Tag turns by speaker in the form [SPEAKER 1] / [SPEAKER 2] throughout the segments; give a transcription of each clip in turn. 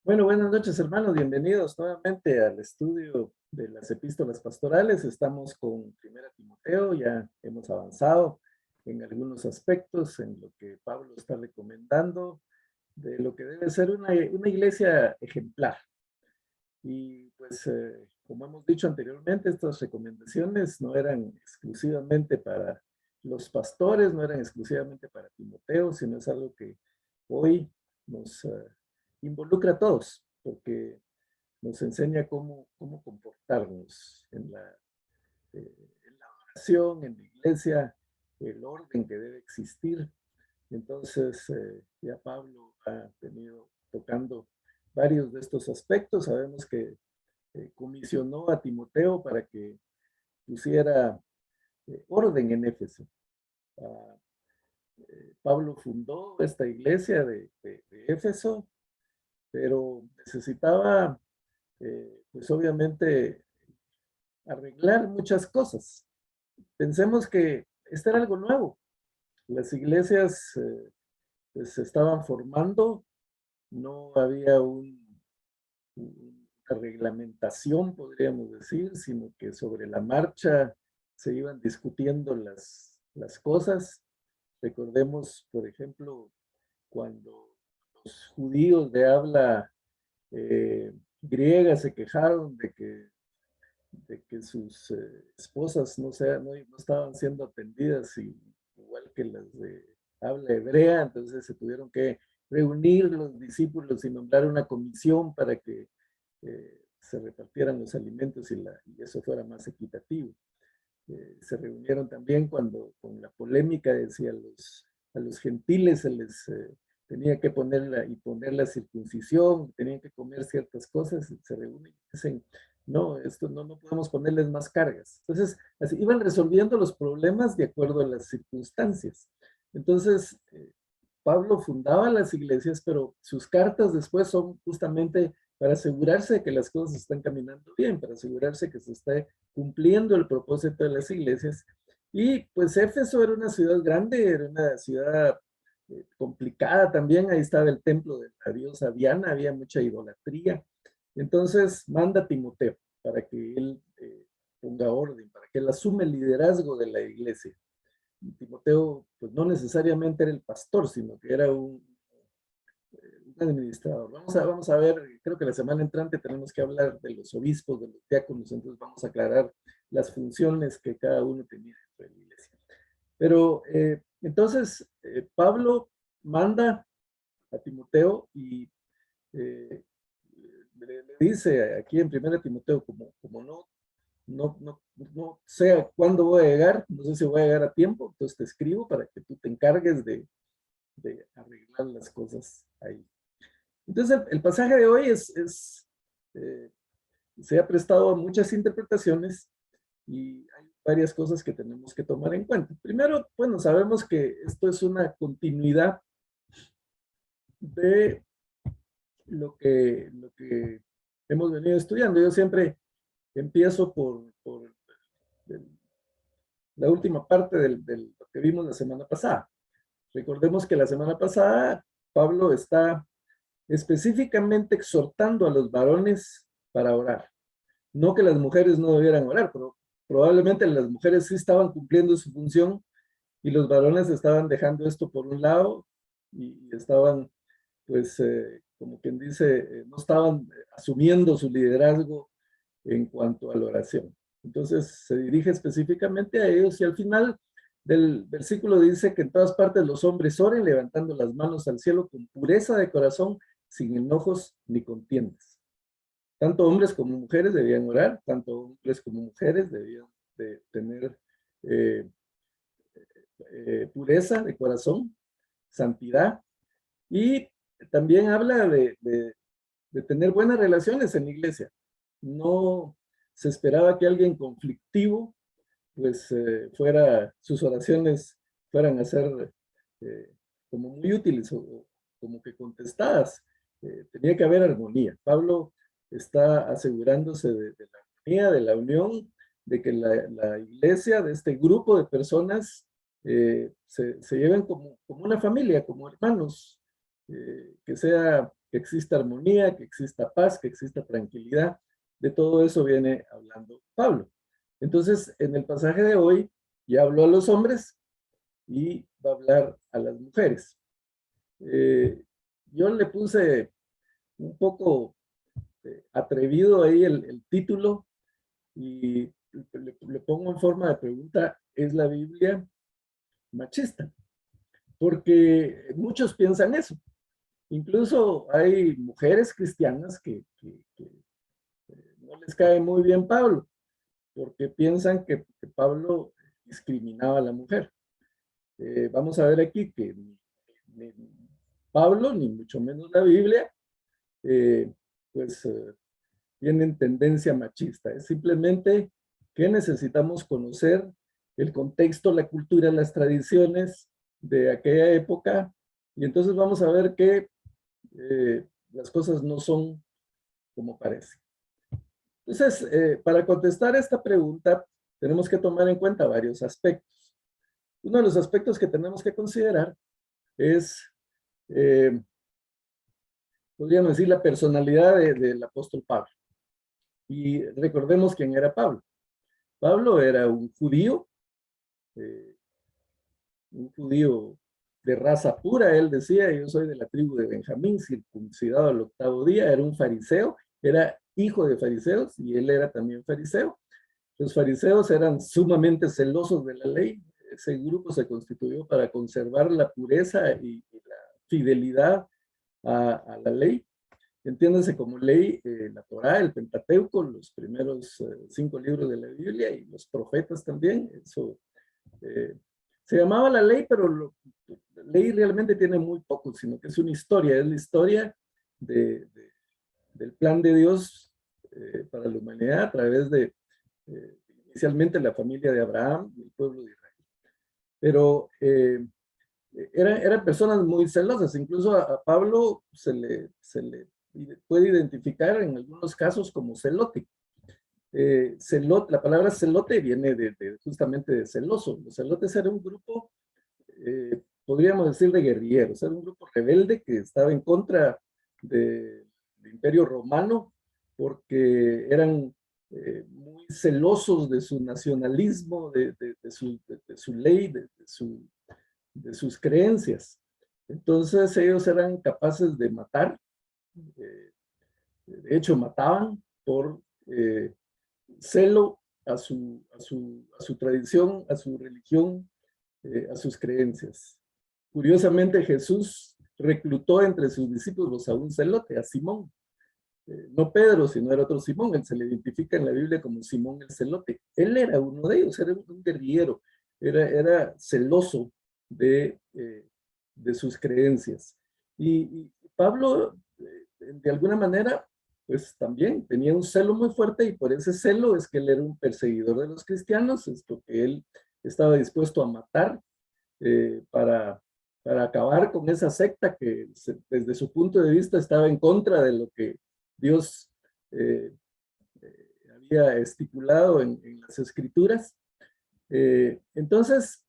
[SPEAKER 1] Bueno, buenas noches, hermanos. Bienvenidos nuevamente al estudio de las epístolas pastorales. Estamos con Primera Timoteo, ya hemos avanzado en algunos aspectos en lo que Pablo está recomendando de lo que debe ser una iglesia ejemplar. Y pues, como hemos dicho anteriormente, estas recomendaciones no eran exclusivamente para los pastores, no eran exclusivamente para Timoteo, sino es algo que hoy nos involucra a todos, porque nos enseña cómo comportarnos en la oración, en la iglesia, el orden que debe existir. Entonces, ya Pablo ha venido tocando varios de estos aspectos. Sabemos que comisionó a Timoteo para que pusiera orden en Éfeso. Ah, Pablo fundó esta iglesia de Éfeso, pero necesitaba, pues obviamente, arreglar muchas cosas. Pensemos que esto era algo nuevo. Las iglesias pues, se estaban formando, no había una reglamentación, podríamos decir, sino que sobre la marcha se iban discutiendo las cosas. Recordemos, por ejemplo, cuando los judíos de habla griega se quejaron de que sus esposas no estaban siendo atendidas igual que las de habla hebrea, entonces se tuvieron que reunir los discípulos y nombrar una comisión para que se repartieran los alimentos y eso fuera más equitativo. Se reunieron también con la polémica, decía, a los gentiles se les tenía que poner la circuncisión, tenían que comer ciertas cosas, se reúnen y dicen, no, esto no podemos ponerles más cargas. Entonces, así iban resolviendo los problemas de acuerdo a las circunstancias. Entonces, Pablo fundaba las iglesias, pero sus cartas después son justamente para asegurarse de que las cosas están caminando bien, para asegurarse que se está cumpliendo el propósito de las iglesias. Y pues Éfeso era una ciudad grande, era una ciudad complicada también, ahí estaba el templo de la diosa Diana, había mucha idolatría. Entonces manda a Timoteo para que él ponga orden, para que él asume el liderazgo de la iglesia. Timoteo, pues no necesariamente era el pastor, sino que era un administrador. Vamos a ver, creo que la semana entrante tenemos que hablar de los obispos, de los diáconos, entonces vamos a aclarar las funciones que cada uno tenía dentro de la iglesia. Pero entonces Pablo manda a Timoteo y le dice aquí en 1 Timoteo, como no sé cuándo voy a llegar, no sé si voy a llegar a tiempo, entonces te escribo para que tú te encargues de arreglar las cosas ahí. Entonces el pasaje de hoy eh, se ha prestado a muchas interpretaciones y hay varias cosas que tenemos que tomar en cuenta. Primero, bueno, sabemos que esto es una continuidad de lo que hemos venido estudiando. Yo siempre empiezo por la última parte de lo que vimos la semana pasada. Recordemos que la semana pasada Pablo está específicamente exhortando a los varones para orar. No que las mujeres no debieran orar, pero probablemente las mujeres sí estaban cumpliendo su función y los varones estaban dejando esto por un lado y estaban, pues, como quien dice, no estaban asumiendo su liderazgo en cuanto a la oración. Entonces se dirige específicamente a ellos y al final del versículo dice que en todas partes los hombres oren levantando las manos al cielo con pureza de corazón, sin enojos ni contiendas. Tanto hombres como mujeres debían orar, tanto hombres como mujeres debían de tener eh, pureza de corazón, santidad, y también habla de tener buenas relaciones en la iglesia. No se esperaba que alguien conflictivo, pues sus oraciones fueran a ser eh, como muy útiles o como que contestadas. Tenía que haber armonía. Pablo está asegurándose de la armonía, de la unión, de que la iglesia, de este grupo de personas, se lleven como una familia, como hermanos, que que exista armonía, que exista paz, que exista tranquilidad. De todo eso viene hablando Pablo. Entonces, en el pasaje de hoy, ya habló a los hombres y va a hablar a las mujeres. Yo le puse un poco atrevido ahí el título y le pongo en forma de pregunta, ¿es la Biblia machista? Porque muchos piensan eso. Incluso hay mujeres cristianas que no les cae muy bien Pablo, porque piensan que Pablo discriminaba a la mujer. Vamos a ver aquí que ni Pablo, ni mucho menos la Biblia, eh, pues tienen tendencia machista. Es simplemente que necesitamos conocer el contexto, la cultura, las tradiciones de aquella época, y entonces vamos a ver que las cosas no son como parece. Entonces, para contestar esta pregunta, tenemos que tomar en cuenta varios aspectos. Uno de los aspectos que tenemos que considerar es, eh, podríamos decir, la personalidad del apóstol Pablo. Y recordemos quién era Pablo. Pablo era eh, un judío de raza pura. Él decía, yo soy de la tribu de Benjamín, circuncidado al 8º día, era un fariseo, era hijo de fariseos y él era también fariseo. Los fariseos eran sumamente celosos de la ley. Ese grupo se constituyó para conservar la pureza y la fidelidad a la ley. Entiéndase como ley la Torá, el Pentateuco, los primeros 5 libros de la Biblia y los profetas también. Eso se llamaba la ley, pero la ley realmente tiene muy poco, sino que es una historia, es la historia del plan de Dios para la humanidad a través de inicialmente la familia de Abraham y el pueblo de Israel. Pero eran personas muy celosas, incluso a Pablo se le puede identificar en algunos casos como celote. La palabra celote viene justamente de celoso. Los celotes eran un grupo, podríamos decir, de guerrilleros, era un grupo rebelde que estaba en contra del Imperio Romano porque eran muy celosos de su nacionalismo, de su ley, de sus creencias. Entonces ellos eran capaces de matar, de hecho mataban por celo a su tradición, a su religión, a sus creencias. Curiosamente, Jesús reclutó entre sus discípulos a un celote, a Simón. No Pedro, sino era otro Simón. Él se le identifica en la Biblia como Simón el celote. Él era uno de ellos, era un guerrillero, era celoso de sus creencias. Y Pablo, de alguna manera, pues también tenía un celo muy fuerte y por ese celo es que él era un perseguidor de los cristianos, es porque él estaba dispuesto a matar para acabar con esa secta que desde su punto de vista estaba en contra de lo que Dios había estipulado en las escrituras. Entonces,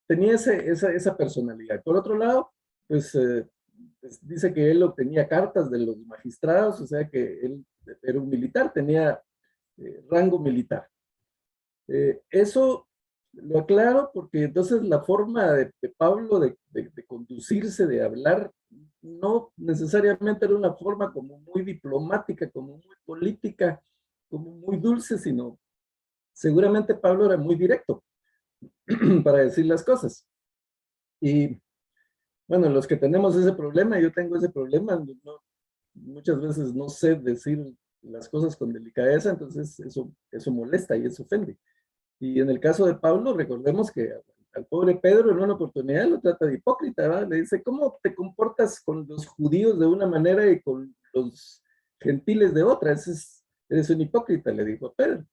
[SPEAKER 1] tenía esa personalidad. Por otro lado, pues dice que él obtenía cartas de los magistrados, o sea que él era un militar, tenía rango militar. Eso lo aclaro porque entonces la forma de Pablo de conducirse, de hablar, no necesariamente era una forma como muy diplomática, como muy política, como muy dulce, sino seguramente Pablo era muy directo para decir las cosas. Y bueno, los que tenemos ese problema, yo tengo ese problema, muchas veces no sé decir las cosas con delicadeza, entonces eso molesta y eso ofende. Y en el caso de Pablo, recordemos que al pobre Pedro en una oportunidad lo trata de hipócrita, ¿verdad? Le dice, ¿cómo te comportas con los judíos de una manera y con los gentiles de otra? Eres un hipócrita, le dijo a Pedro.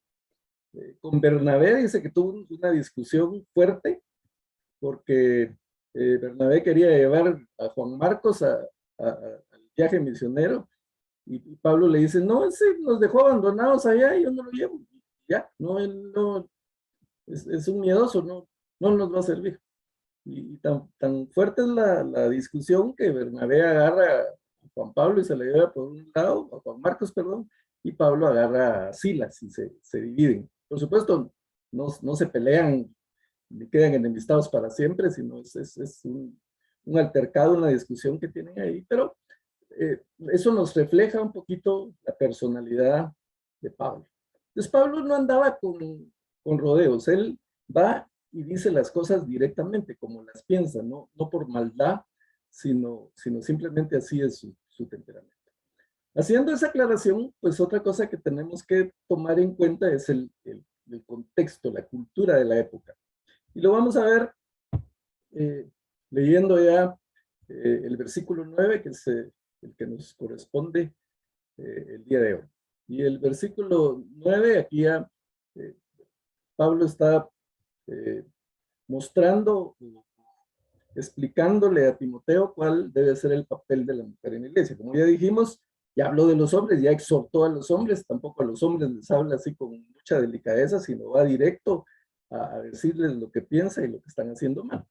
[SPEAKER 1] Con Bernabé dice que tuvo una discusión fuerte porque Bernabé quería llevar a Juan Marcos al viaje misionero y Pablo le dice, no, ese nos dejó abandonados allá y yo no lo llevo. Ya, no, él no, es un miedoso, no nos va a servir. Y tan fuerte es la discusión que Bernabé agarra a Juan Pablo y se la lleva por un lado, a Juan Marcos, perdón, y Pablo agarra a Silas y se dividen. Por supuesto, no se pelean ni quedan enemistados para siempre, sino es un altercado, una discusión que tienen ahí, pero eso nos refleja un poquito la personalidad de Pablo. Entonces Pablo no andaba con rodeos, él va y dice las cosas directamente, como las piensa, no por maldad, sino simplemente así es su temperamento. Haciendo esa aclaración, pues otra cosa que tenemos que tomar en cuenta es el contexto, la cultura de la época. Y lo vamos a ver leyendo ya el versículo 9, que es el que nos corresponde el día de hoy. Y el versículo 9, aquí ya Pablo está mostrando, explicándole a Timoteo cuál debe ser el papel de la mujer en la iglesia. Como ya dijimos, ya habló de los hombres, ya exhortó a los hombres, tampoco a los hombres les habla así con mucha delicadeza, sino va directo a decirles lo que piensa y lo que están haciendo mal.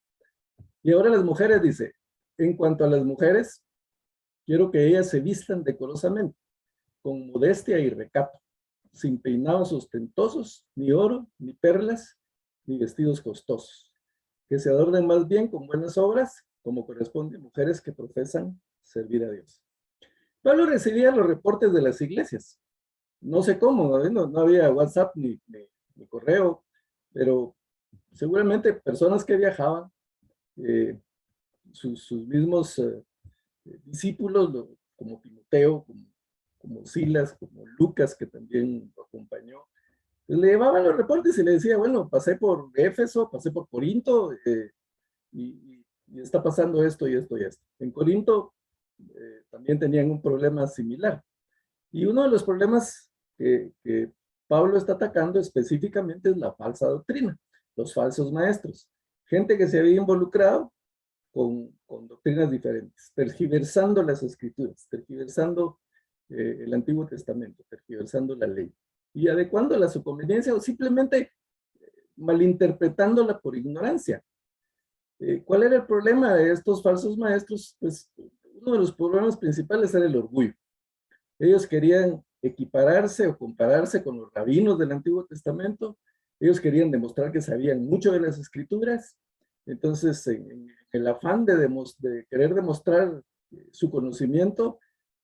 [SPEAKER 1] Y ahora las mujeres, dice, en cuanto a las mujeres, quiero que ellas se vistan decorosamente, con modestia y recato, sin peinados ostentosos, ni oro, ni perlas, ni vestidos costosos, que se adornen más bien con buenas obras, como corresponde a mujeres que profesan servir a Dios. Pablo recibía los reportes de las iglesias. No sé cómo, no había WhatsApp ni correo, pero seguramente personas que viajaban, sus mismos discípulos, como Timoteo, como Silas, como Lucas, que también lo acompañó, pues le llevaban los reportes y le decía, bueno, pasé por Éfeso, pasé por Corinto, y está pasando esto y esto y esto. En Corinto también tenían un problema similar. Y uno de los problemas que Pablo está atacando específicamente es la falsa doctrina, los falsos maestros. Gente que se había involucrado con doctrinas diferentes, tergiversando las escrituras, tergiversando el Antiguo Testamento, tergiversando la ley y adecuándola a su conveniencia o simplemente malinterpretándola por ignorancia. ¿Cuál era el problema de estos falsos maestros? Pues uno de los problemas principales era el orgullo. Ellos querían equipararse o compararse con los rabinos del Antiguo Testamento. Ellos querían demostrar que sabían mucho de las escrituras. Entonces, en el afán de querer demostrar su conocimiento,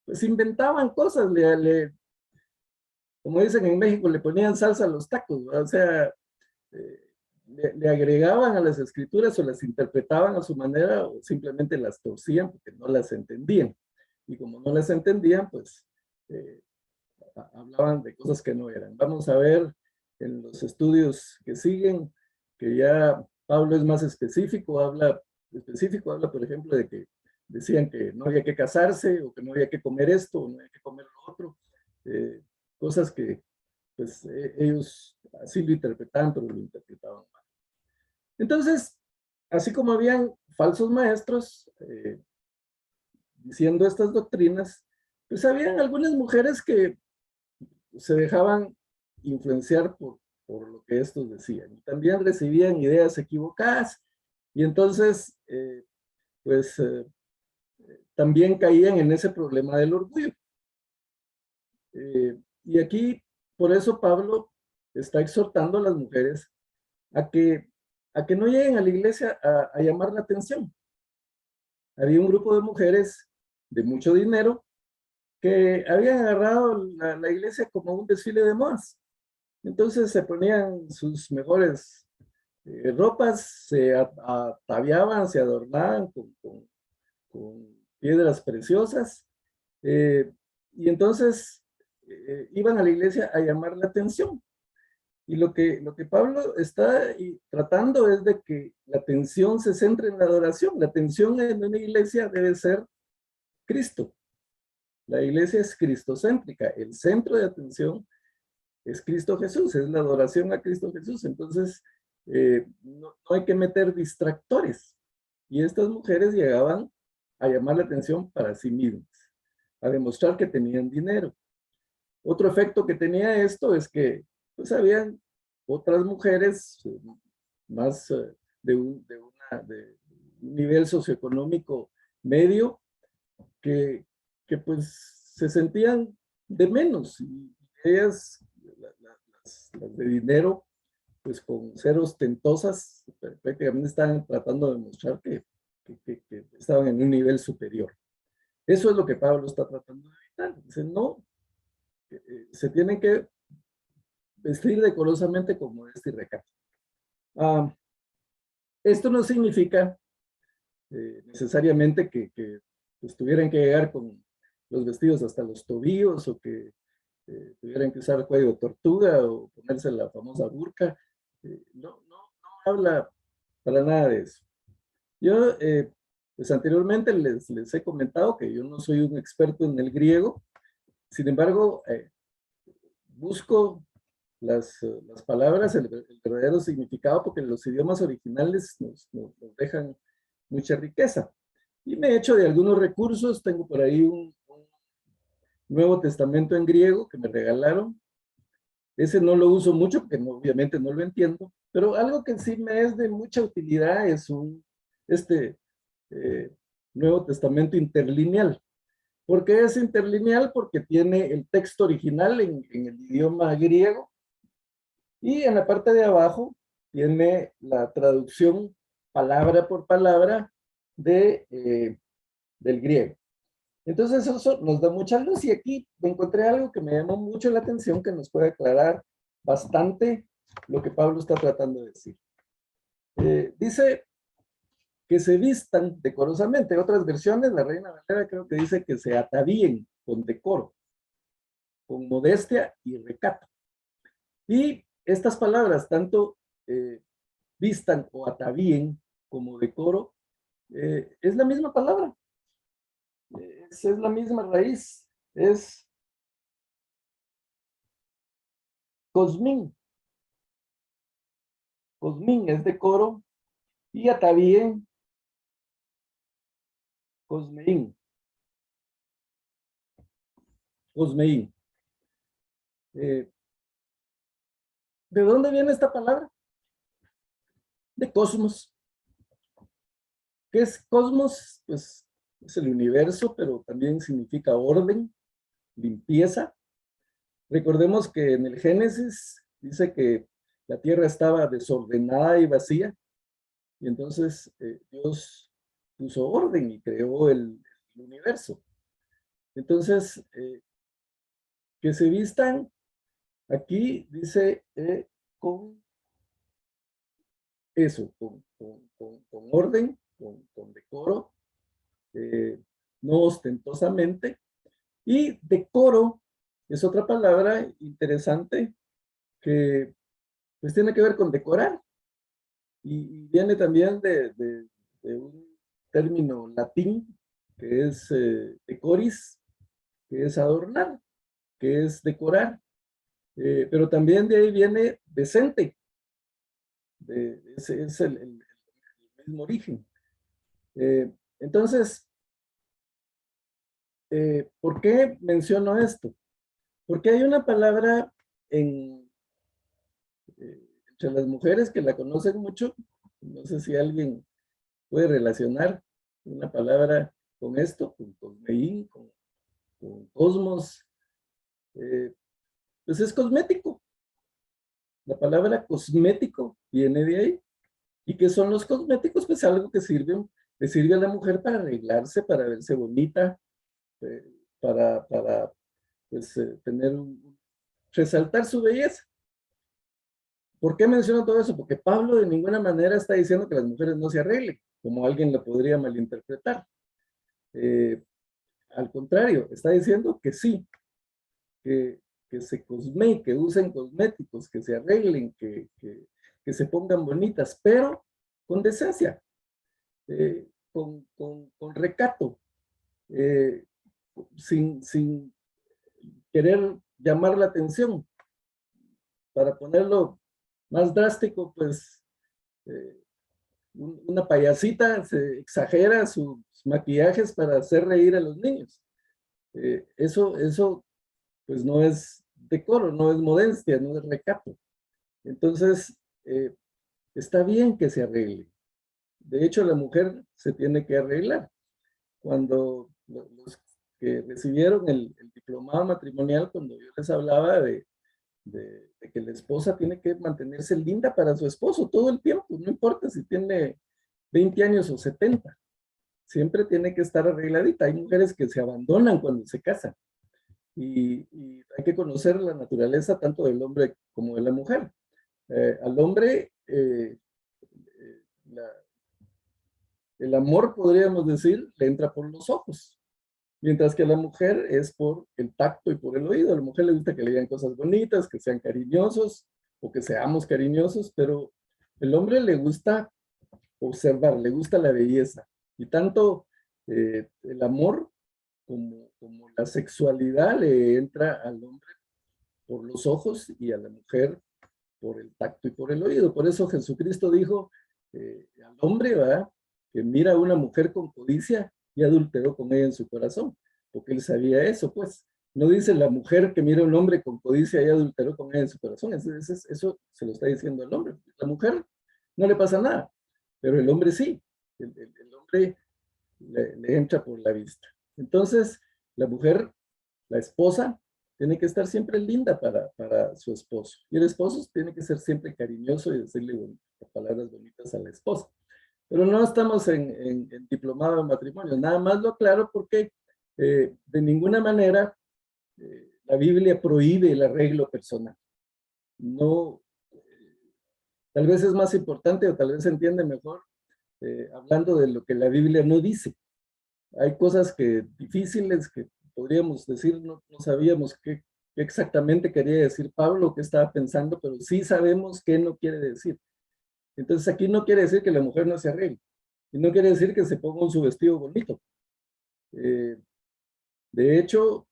[SPEAKER 1] pues inventaban cosas, como dicen en México, le ponían salsa a los tacos, ¿verdad? O sea, le agregaban a las escrituras o las interpretaban a su manera o simplemente las torcían porque no las entendían. Y como no las entendían, pues hablaban de cosas que no eran. Vamos a ver en los estudios que siguen que ya Pablo es más específico, habla por ejemplo, de que decían que no había que casarse o que no había que comer esto o no había que comer lo otro, cosas que pues ellos así lo interpretaban, pero lo interpretaban mal. Entonces, así como habían falsos maestros diciendo estas doctrinas, pues habían algunas mujeres que se dejaban influenciar por lo que estos decían. Y también recibían ideas equivocadas y entonces, pues, también caían en ese problema del orgullo. Y aquí, por eso Pablo está exhortando a las mujeres a que no lleguen a la iglesia a llamar la atención. Había un grupo de mujeres de mucho dinero que habían agarrado la iglesia como un desfile de modas. Entonces se ponían sus mejores ropas, se ataviaban, se adornaban con piedras preciosas, y entonces iban a la iglesia a llamar la atención. Y lo que Pablo está tratando es de que la atención se centre en la adoración. La atención en una iglesia debe ser Cristo. La iglesia es cristocéntrica. El centro de atención es Cristo Jesús, es la adoración a Cristo Jesús. Entonces, no hay que meter distractores. Y estas mujeres llegaban a llamar la atención para sí mismas, a demostrar que tenían dinero. Otro efecto que tenía esto es que pues habían otras mujeres más de un nivel socioeconómico medio que que pues se sentían de menos, y ellas, las de dinero, pues con ser ostentosas, prácticamente estaban tratando de mostrar que estaban en un nivel superior. Eso es lo que Pablo está tratando de evitar. Dice, no, se tienen que vestir decorosamente con modestia y recato. Esto no significa necesariamente que pues, tuvieran que llegar con los vestidos hasta los tobillos, o que tuvieran que usar cuello de tortuga o ponerse la famosa burka. No habla para nada de eso. Yo, pues anteriormente les he comentado que yo no soy un experto en el griego. Sin embargo, busco las palabras, el verdadero significado, porque los idiomas originales nos dejan mucha riqueza. Y me he hecho de algunos recursos. Tengo por ahí un Nuevo Testamento en griego que me regalaron. Ese no lo uso mucho porque obviamente no lo entiendo, pero algo que sí me es de mucha utilidad es este eh, Nuevo Testamento interlineal. ¿Por qué es interlineal? Porque tiene el texto original en el idioma griego, y en la parte de abajo tiene la traducción palabra por palabra del griego. Entonces eso nos da mucha luz, y aquí encontré algo que me llamó mucho la atención, que nos puede aclarar bastante lo que Pablo está tratando de decir. Dice que se vistan decorosamente. Otras versiones, la Reina Valera creo que dice que se atavíen con decoro, con modestia y recato. Y estas palabras, tanto vistan o atavíen como decoro, es la misma palabra. Es la misma raíz. Es cosmín. Cosmín es decoro, y atavíen, cosmeín. Cosmeín. ¿De dónde viene esta palabra? De cosmos. ¿Qué es cosmos? Pues es el universo, pero también significa orden, limpieza. Recordemos que en el Génesis dice que la tierra estaba desordenada y vacía, y entonces Dios puso orden y creó el universo. Entonces, que se vistan, aquí dice, con eso, con orden, con decoro, no ostentosamente. Y decoro es otra palabra interesante que pues tiene que ver con decorar, y viene también de un término latín que es decoris, que es adornar, que es decorar, pero también de ahí viene decente, ese es el mismo origen. Entonces, ¿por qué menciono esto? Porque hay una palabra entre las mujeres que la conocen mucho. No sé si alguien puede relacionar una palabra con esto, con cosmeín, con cosmos. Pues es cosmético. La palabra cosmético viene de ahí. ¿Y qué son los cosméticos? Pues algo que le sirve a la mujer para arreglarse, para verse bonita, eh, para pues, resaltar su belleza. ¿Por qué menciono todo eso? Porque Pablo de ninguna manera está diciendo que las mujeres no se arreglen, como alguien lo podría malinterpretar. Al contrario, está diciendo que sí, que, que se cosme, que usen cosméticos, que se arreglen, que se pongan bonitas, pero con decencia, con recato, eh, sin querer llamar la atención. Para ponerlo más drástico, pues una payasita se exagera sus maquillajes para hacer reír a los niños. Eso pues no es decoro, no es modestia, no es recato. Entonces, está bien que se arregle. De hecho, la mujer se tiene que arreglar. Cuando los que recibieron el diplomado matrimonial cuando yo les hablaba de que la esposa tiene que mantenerse linda para su esposo todo el tiempo, no importa si tiene 20 años o 70, siempre tiene que estar arregladita. Hay mujeres que se abandonan cuando se casan y hay que conocer la naturaleza tanto del hombre como de la mujer. Al hombre, el amor, podríamos decir, le entra por los ojos, mientras que a la mujer es por el tacto y por el oído. A la mujer le gusta que le digan cosas bonitas, que sean cariñosos o que seamos cariñosos, pero el hombre le gusta observar, le gusta la belleza. Y tanto el amor como la sexualidad le entra al hombre por los ojos y a la mujer por el tacto y por el oído. Por eso Jesucristo dijo al hombre, ¿verdad?, que mira a una mujer con codicia y adulteró con ella en su corazón, porque él sabía eso, pues. No dice la mujer que mira a un hombre con codicia y adulteró con ella en su corazón. Eso se lo está diciendo el hombre. La mujer no le pasa nada, pero el hombre sí. El hombre le entra por la vista. Entonces, la mujer, la esposa, tiene que estar siempre linda para su esposo. Y el esposo tiene que ser siempre cariñoso y decirle palabras bonitas a la esposa. Pero no estamos en diplomado de matrimonio. Nada más lo aclaro porque de ninguna manera la Biblia prohíbe el arreglo personal. No, tal vez es más importante o tal vez se entiende mejor hablando de lo que la Biblia no dice. Hay cosas difíciles que podríamos decir, no sabíamos qué exactamente quería decir Pablo, qué estaba pensando, pero sí sabemos qué no quiere decir. Entonces aquí no quiere decir que la mujer no se arregle, y no quiere decir que se ponga su vestido bonito. De hecho,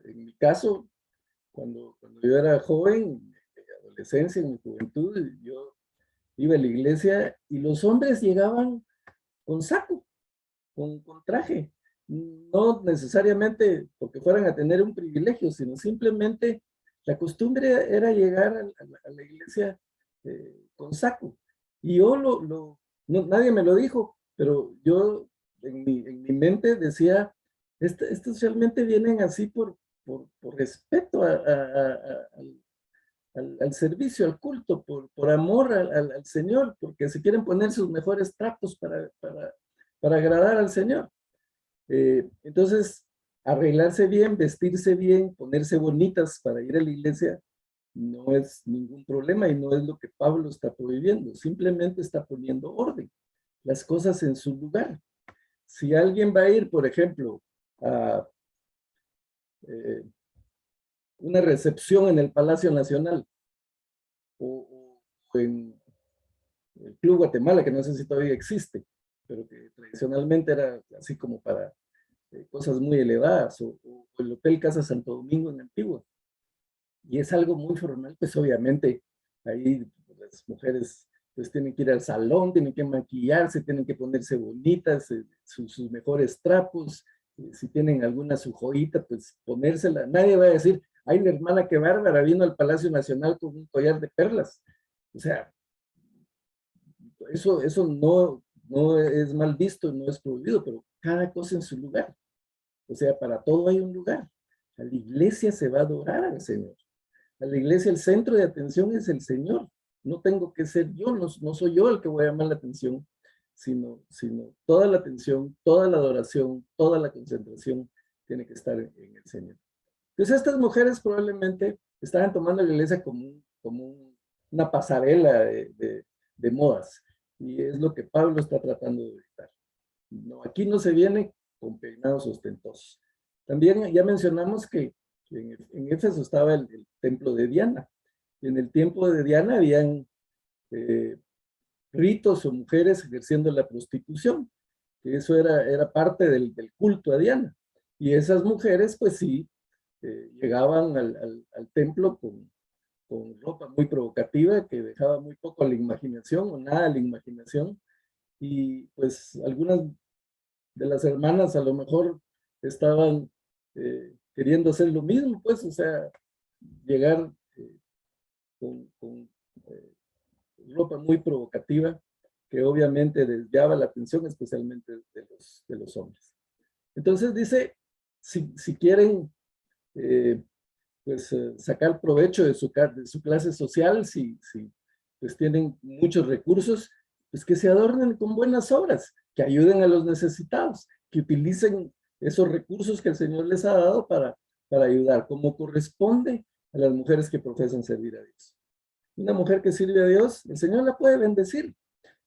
[SPEAKER 1] en mi caso, cuando yo era joven, en mi adolescencia, en mi juventud, yo iba a la iglesia y los hombres llegaban con saco, con traje, no necesariamente porque fueran a tener un privilegio, sino simplemente la costumbre era llegar a la iglesia con saco. Y yo no, nadie me lo dijo, pero yo en mi mente decía, estos realmente vienen así por respeto al servicio, al culto, por amor al Señor, porque se quieren poner sus mejores trapos para agradar al Señor. Entonces, arreglarse bien, vestirse bien, ponerse bonitas para ir a la iglesia, no es ningún problema y no es lo que Pablo está prohibiendo, simplemente está poniendo orden, las cosas en su lugar. Si alguien va a ir, por ejemplo, a una recepción en el Palacio Nacional o en el Club Guatemala, que no sé si todavía existe, pero que tradicionalmente era así como para cosas muy elevadas, o el Hotel Casa Santo Domingo en Antigua, y es algo muy formal, pues obviamente ahí las mujeres pues tienen que ir al salón, tienen que maquillarse, tienen que ponerse bonitas, sus mejores trapos, si tienen alguna su joyita, pues ponérsela. Nadie va a decir, ay, la hermana qué bárbara, vino al Palacio Nacional con un collar de perlas. O sea, eso no es mal visto, no es prohibido, pero cada cosa en su lugar. O sea, para todo hay un lugar. A la iglesia se va a adorar al Señor. A la iglesia el centro de atención es el Señor. No tengo que ser yo, no soy yo el que voy a llamar la atención, sino toda la atención, toda la adoración, toda la concentración tiene que estar en el Señor. Entonces estas mujeres probablemente estaban tomando la iglesia como una pasarela de modas. Y es lo que Pablo está tratando de evitar. No, aquí no se viene con peinados ostentosos. También ya mencionamos que en Éfeso estaba el templo de Diana. Y en el tiempo de Diana habían ritos o mujeres ejerciendo la prostitución. Que eso era parte del culto a Diana. Y esas mujeres, pues sí, llegaban al templo con ropa muy provocativa que dejaba muy poco a la imaginación o nada a la imaginación. Y pues algunas de las hermanas a lo mejor estaban queriendo hacer lo mismo, pues, o sea, llegar con ropa muy provocativa que obviamente desviaba la atención, especialmente de los hombres. Entonces dice si quieren sacar provecho de su clase social, si pues tienen muchos recursos, pues que se adornen con buenas obras, que ayuden a los necesitados, que utilicen esos recursos que el Señor les ha dado para ayudar, como corresponde a las mujeres que profesan servir a Dios. Una mujer que sirve a Dios, el Señor la puede bendecir.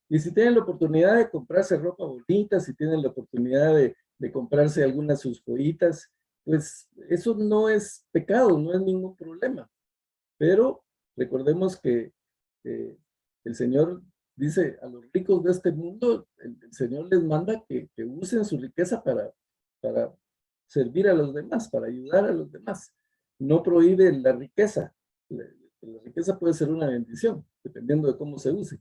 [SPEAKER 1] Y si tienen la oportunidad de comprarse ropa bonita, si tienen la oportunidad de comprarse algunas sus joyitas, pues eso no es pecado, no es ningún problema. Pero recordemos que el Señor dice a los ricos de este mundo, el Señor les manda que usen su riqueza para servir a los demás, para ayudar a los demás. No prohíbe la riqueza. La riqueza puede ser una bendición, dependiendo de cómo se use.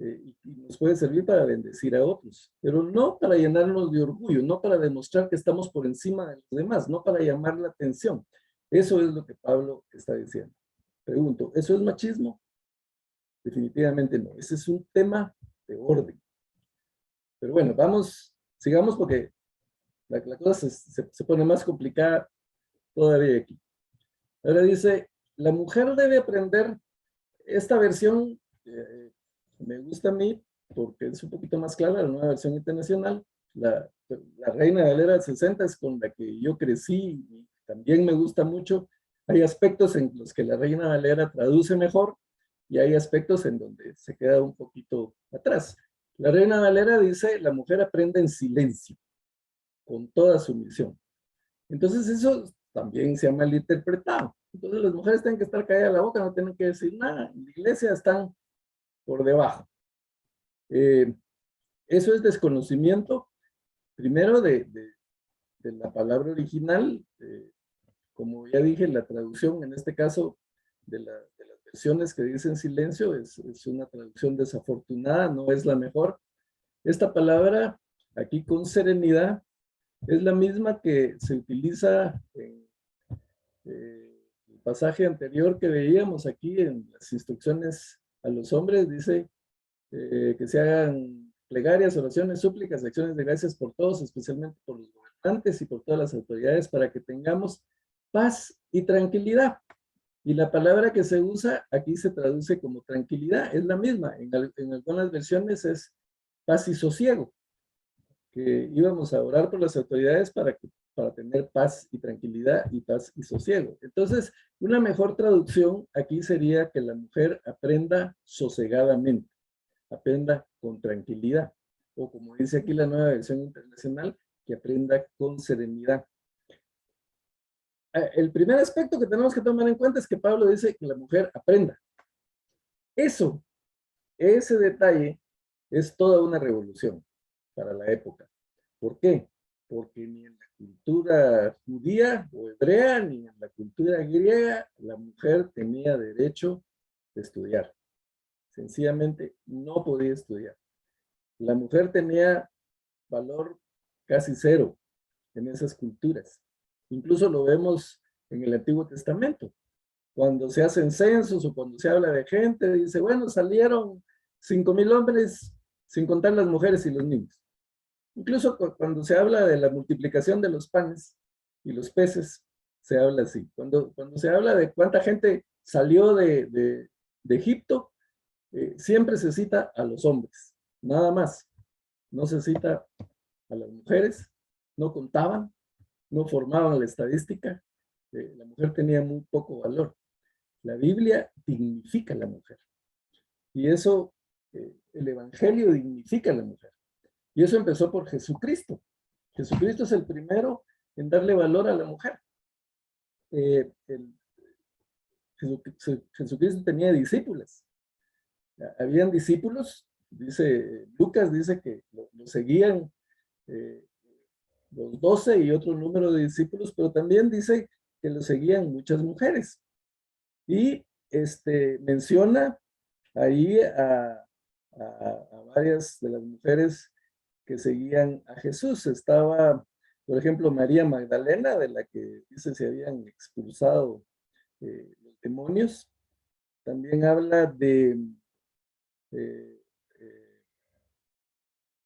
[SPEAKER 1] Y nos puede servir para bendecir a otros, pero no para llenarnos de orgullo, no para demostrar que estamos por encima de los demás, no para llamar la atención. Eso es lo que Pablo está diciendo. Pregunto, ¿eso es machismo? Definitivamente no. Ese es un tema de orden. Pero bueno, sigamos porque la cosa se pone más complicada todavía aquí. Ahora dice, la mujer debe aprender esta versión, me gusta a mí porque es un poquito más clara, la nueva versión internacional. La Reina Valera 60 es con la que yo crecí y también me gusta mucho. Hay aspectos en los que la Reina Valera traduce mejor y hay aspectos en donde se queda un poquito atrás. La Reina Valera dice, la mujer aprende en silencio, con toda sumisión. Entonces eso también se ha malinterpretado. Entonces las mujeres tienen que estar calladas la boca, no tienen que decir nada. En la iglesia están por debajo. Eso es desconocimiento, primero de la palabra original, como ya dije, la traducción, en este caso, de las versiones que dicen silencio, es una traducción desafortunada, no es la mejor. Esta palabra, aquí con serenidad, es la misma que se utiliza en el pasaje anterior que veíamos aquí en las instrucciones a los hombres, dice que se hagan plegarias, oraciones, súplicas, acciones de gracias por todos, especialmente por los gobernantes y por todas las autoridades, para que tengamos paz y tranquilidad. Y la palabra que se usa aquí se traduce como tranquilidad, es la misma. En algunas versiones es paz y sosiego, que íbamos a orar por las autoridades para tener paz y tranquilidad y paz y sosiego. Entonces, una mejor traducción aquí sería que la mujer aprenda sosegadamente, aprenda con tranquilidad, o como dice aquí la nueva versión internacional, que aprenda con serenidad. El primer aspecto que tenemos que tomar en cuenta es que Pablo dice que la mujer aprenda. Ese detalle es toda una revolución para la época. ¿Por qué? Porque ni en la cultura judía o hebrea, ni en la cultura griega, la mujer tenía derecho de estudiar. Sencillamente no podía estudiar. La mujer tenía valor casi cero en esas culturas. Incluso lo vemos en el Antiguo Testamento. Cuando se hacen censos o cuando se habla de gente, dice, bueno, salieron 5,000 hombres sin contar las mujeres y los niños. Incluso cuando se habla de la multiplicación de los panes y los peces, se habla así. Cuando se habla de cuánta gente salió de Egipto, siempre se cita a los hombres, nada más. No se cita a las mujeres, no contaban, no formaban la estadística. La mujer tenía muy poco valor. La Biblia dignifica a la mujer. Y eso, el Evangelio dignifica a la mujer. Y eso empezó por Jesucristo. Jesucristo es el primero en darle valor a la mujer. Jesucristo tenía discípulas. Habían discípulos, dice Lucas, dice que lo seguían los 12 y otro número de discípulos, pero también dice que lo seguían muchas mujeres. Y menciona ahí a varias de las mujeres que seguían a Jesús. Estaba, por ejemplo, María Magdalena, de la que dice se habían expulsado los demonios. También habla eh, eh,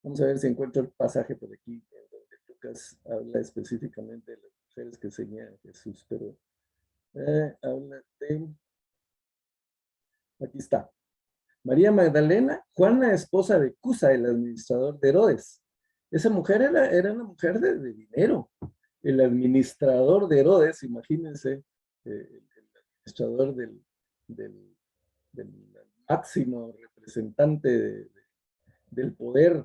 [SPEAKER 1] vamos a ver si encuentro el pasaje por aquí, donde Lucas habla específicamente de las mujeres que seguían a Jesús, pero habla de, aquí está. María Magdalena, Juana, esposa de Cusa, el administrador de Herodes. Esa mujer era una mujer de dinero. El administrador de Herodes, imagínense, el administrador del, del máximo representante del poder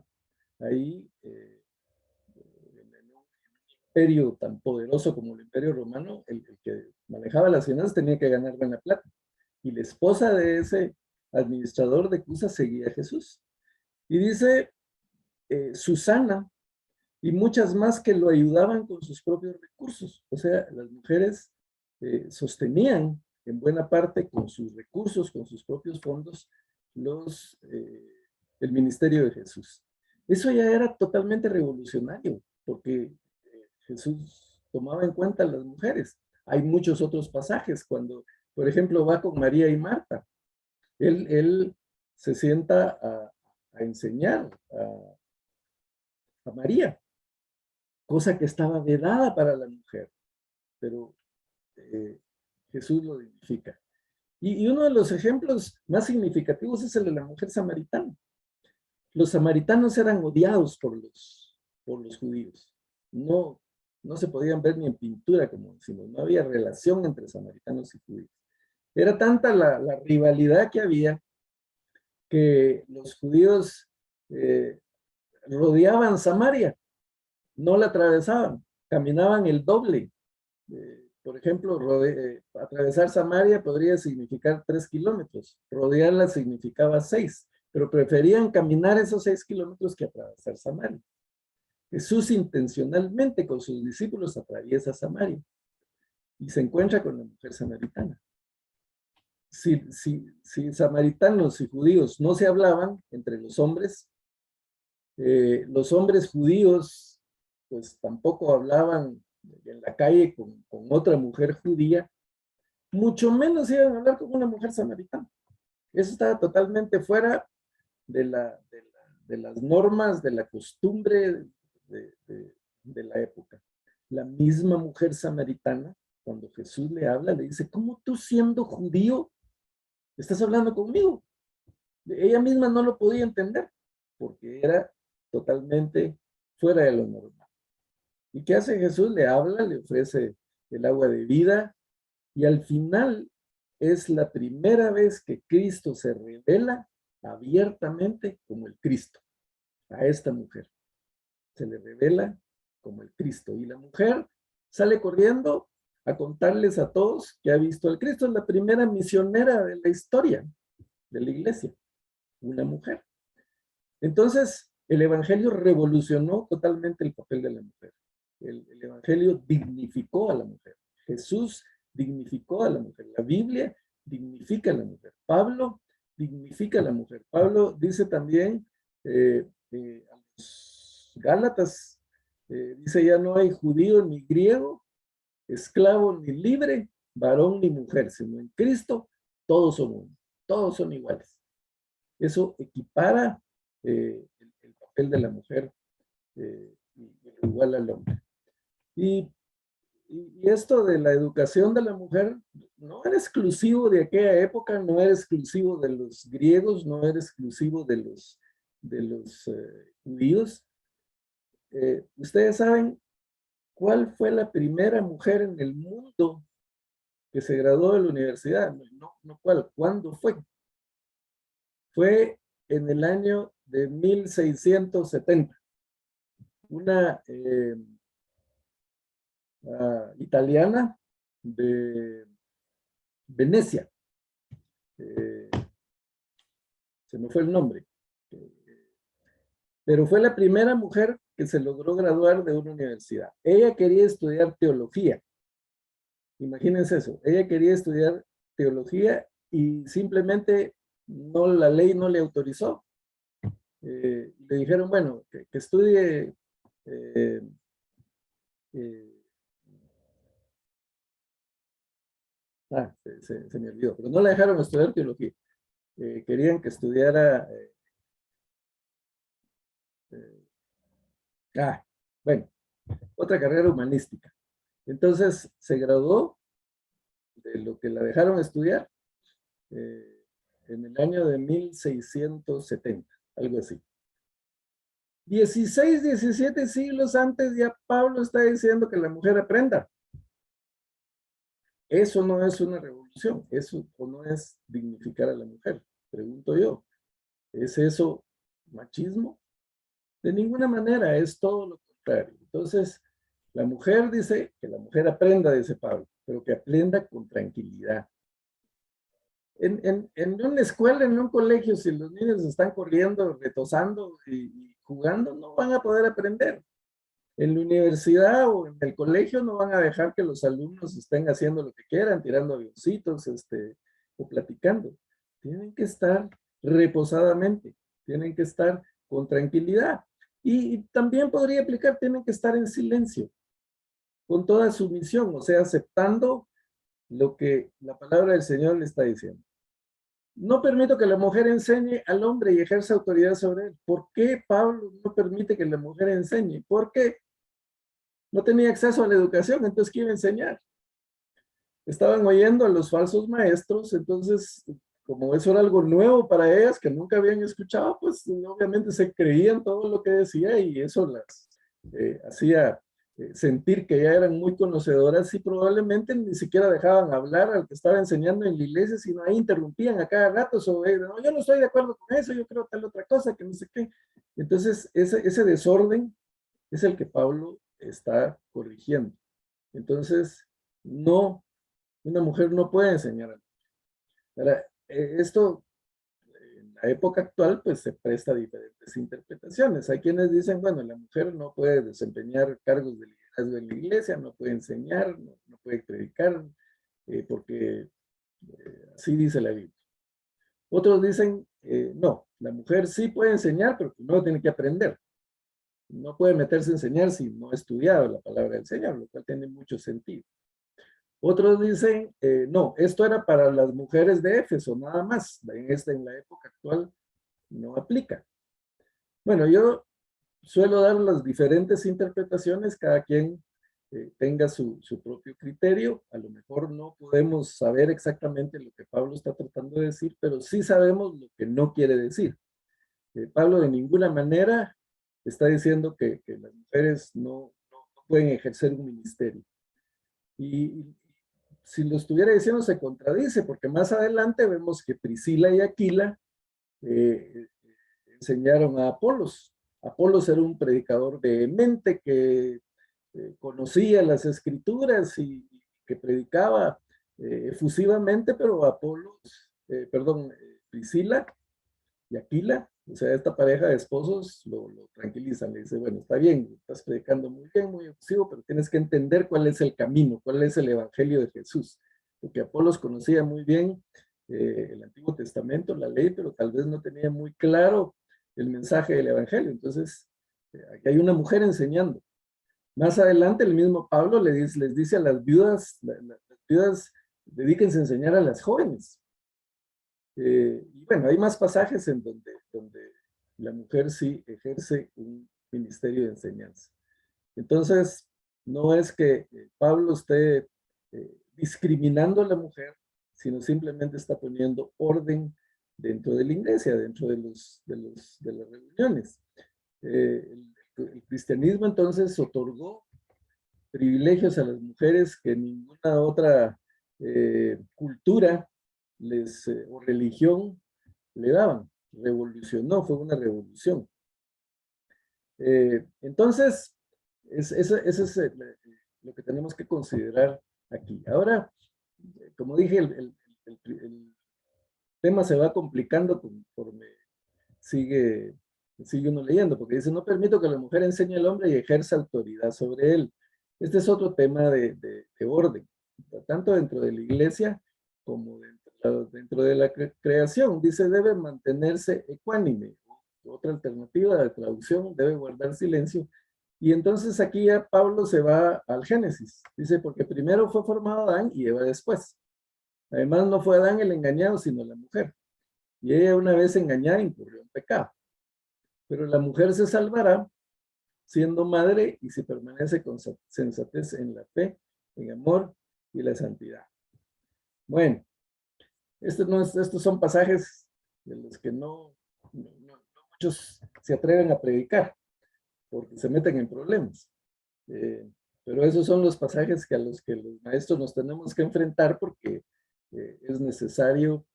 [SPEAKER 1] ahí, en un imperio tan poderoso como el Imperio Romano, el que manejaba las finanzas tenía que ganar buena plata. Y la esposa de ese administrador de Cusa seguía a Jesús. Y dice Susana y muchas más que lo ayudaban con sus propios recursos. O sea, las mujeres sostenían en buena parte con sus recursos, con sus propios fondos, el ministerio de Jesús. Eso ya era totalmente revolucionario, porque Jesús tomaba en cuenta a las mujeres. Hay muchos otros pasajes cuando, por ejemplo, va con María y Marta. Él se sienta a enseñar a María, cosa que estaba vedada para la mujer, pero Jesús lo dignifica. Y uno de los ejemplos más significativos es el de la mujer samaritana. Los samaritanos eran odiados por los judíos. No, no se podían ver ni en pintura, como decimos. No había relación entre samaritanos y judíos. Era tanta la rivalidad que había que los judíos rodeaban Samaria, no la atravesaban, caminaban el doble. Por ejemplo, atravesar Samaria podría significar 3 kilómetros, rodearla significaba 6, pero preferían caminar esos 6 kilómetros que atravesar Samaria. Jesús intencionalmente con sus discípulos atraviesa Samaria y se encuentra con la mujer samaritana. Si samaritanos y judíos no se hablaban entre los hombres judíos pues tampoco hablaban en la calle con otra mujer judía, mucho menos iban a hablar con una mujer samaritana. Eso estaba totalmente fuera de las normas, de la costumbre de la época. La misma mujer samaritana, cuando Jesús le habla, le dice, ¿cómo tú siendo judío estás hablando conmigo? Ella misma no lo podía entender, porque era totalmente fuera de lo normal. ¿Y qué hace Jesús? Le habla, le ofrece el agua de vida, y al final es la primera vez que Cristo se revela abiertamente como el Cristo. A esta mujer se le revela como el Cristo. Y la mujer sale corriendo a contarles a todos que ha visto al Cristo. Es la primera misionera de la historia de la iglesia, una mujer. Entonces, el evangelio revolucionó totalmente el papel de la mujer. El evangelio dignificó a la mujer. Jesús dignificó a la mujer. La Biblia dignifica a la mujer. Pablo dignifica a la mujer. Pablo dice también a los Gálatas, dice, ya no hay judío ni griego, esclavo ni libre, varón ni mujer, sino en Cristo todos son uno, todos son iguales. Eso equipara el papel de la mujer igual al hombre. Y esto de la educación de la mujer no era exclusivo de aquella época, no era exclusivo de los griegos, no era exclusivo de los judíos. Ustedes saben cuál fue la primera mujer en el mundo que se graduó de la universidad. No cuál, ¿cuándo fue? Fue en el año de 1670. Una italiana de Venecia. Se me fue el nombre. Pero fue la primera mujer que se logró graduar de una universidad. Ella quería estudiar teología. Imagínense eso. Ella quería estudiar teología y simplemente la ley no le autorizó. Le dijeron, bueno, que estudie se me olvidó, pero no la dejaron estudiar teología. Querían que estudiara bueno, otra carrera humanística. Entonces se graduó de lo que la dejaron estudiar en el año de 1670, algo así. 16, 17 siglos antes ya Pablo está diciendo que la mujer aprenda. Eso no es una revolución, eso no es dignificar a la mujer, pregunto yo. ¿Es eso machismo? De ninguna manera, es todo lo contrario. Entonces, la mujer dice que la mujer aprenda, dice Pablo, pero que aprenda con tranquilidad. En una escuela, en un colegio, si los niños están corriendo, retosando y jugando, no van a poder aprender. En la universidad o en el colegio no van a dejar que los alumnos estén haciendo lo que quieran, tirando avioncitos, o platicando. Tienen que estar reposadamente, tienen que estar con tranquilidad. Y también podría aplicar, tienen que estar en silencio, con toda sumisión, o sea, aceptando lo que la palabra del Señor le está diciendo. No permito que la mujer enseñe al hombre y ejerza autoridad sobre él. ¿Por qué Pablo no permite que la mujer enseñe? Porque no tenía acceso a la educación, entonces ¿qué iba a enseñar? Estaban oyendo a los falsos maestros, entonces como eso era algo nuevo para ellas que nunca habían escuchado, pues obviamente se creían todo lo que decía y eso las hacía sentir que ya eran muy conocedoras y probablemente ni siquiera dejaban hablar al que estaba enseñando en la iglesia, sino ahí interrumpían a cada rato sobre, no, yo no estoy de acuerdo con eso, yo creo tal otra cosa, que no sé qué. Entonces ese desorden es el que Pablo está corrigiendo. Entonces, no, una mujer no puede enseñar a la mujer. Ahora, esto en la época actual pues se presta a diferentes interpretaciones. Hay quienes dicen, bueno, la mujer no puede desempeñar cargos de liderazgo en la iglesia, no puede enseñar, no puede predicar, porque así dice la Biblia. Otros dicen, no, la mujer sí puede enseñar, pero no tiene que aprender. No puede meterse a enseñar si no ha estudiado la palabra del Señor, lo cual tiene mucho sentido. Otros dicen, no, esto era para las mujeres de Éfeso, nada más. En la época actual no aplica. Bueno, yo suelo dar las diferentes interpretaciones, cada quien tenga su propio criterio. A lo mejor no podemos saber exactamente lo que Pablo está tratando de decir, pero sí sabemos lo que no quiere decir. Pablo de ninguna manera está diciendo que las mujeres no pueden ejercer un ministerio. Y si lo estuviera diciendo se contradice, porque más adelante vemos que Priscila y Aquila enseñaron a Apolos. Apolos era un predicador vehemente que conocía las escrituras y que predicaba efusivamente, pero Priscila y Aquila, o sea, esta pareja de esposos lo tranquilizan, le dice, bueno, está bien, estás predicando muy bien, muy efusivo, pero tienes que entender cuál es el camino, cuál es el evangelio de Jesús. Porque Apolos conocía muy bien el Antiguo Testamento, la ley, pero tal vez no tenía muy claro el mensaje del evangelio. Entonces, aquí hay una mujer enseñando. Más adelante, el mismo Pablo les dice a las viudas, las viudas, dedíquense a enseñar a las jóvenes. Y bueno, hay más pasajes en donde la mujer sí ejerce un ministerio de enseñanza. Entonces, no es que Pablo esté discriminando a la mujer, sino simplemente está poniendo orden dentro de la iglesia, dentro de las reuniones. El cristianismo entonces otorgó privilegios a las mujeres que ninguna otra cultura o religión le daban. Revolucionó, fue una revolución. Entonces, eso es lo que tenemos que considerar aquí. Ahora, como dije, el tema se va complicando conforme sigue uno leyendo, porque dice, no permito que la mujer enseñe al hombre y ejerza autoridad sobre él. Este es otro tema de orden, tanto dentro de la iglesia como dentro de la creación. Dice, debe mantenerse ecuánime. Otra alternativa de traducción, debe guardar silencio. Y entonces aquí ya Pablo se va al Génesis. Dice, porque primero fue formado Adán y Eva después. Además no fue Adán el engañado, sino la mujer. Y ella una vez engañada incurrió en pecado. Pero la mujer se salvará siendo madre y si permanece con sensatez en la fe en amor y la santidad. Bueno, estos son pasajes de los que no muchos se atreven a predicar, porque se meten en problemas. Pero esos son los pasajes a los que los maestros nos tenemos que enfrentar, porque es necesario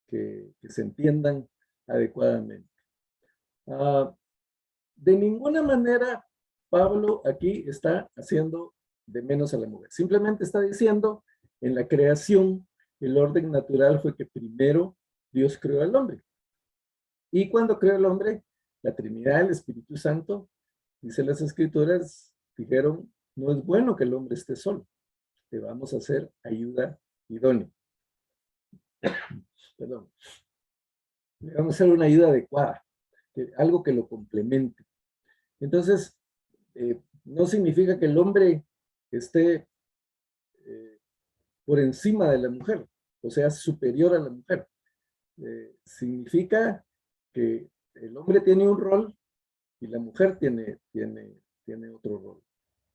[SPEAKER 1] que se entiendan adecuadamente. De ninguna manera Pablo aquí está haciendo de menos a la mujer. Simplemente está diciendo, en la creación, el orden natural fue que primero Dios creó al hombre. Y cuando creó al hombre, la Trinidad, el Espíritu Santo, dice las Escrituras, dijeron, no es bueno que el hombre esté solo. Le vamos a hacer ayuda idónea. Perdón. Le vamos a hacer una ayuda adecuada, algo que lo complemente. Entonces, no significa que el hombre esté por encima de la mujer, o sea, superior a la mujer. Significa que el hombre tiene un rol y la mujer tiene otro rol.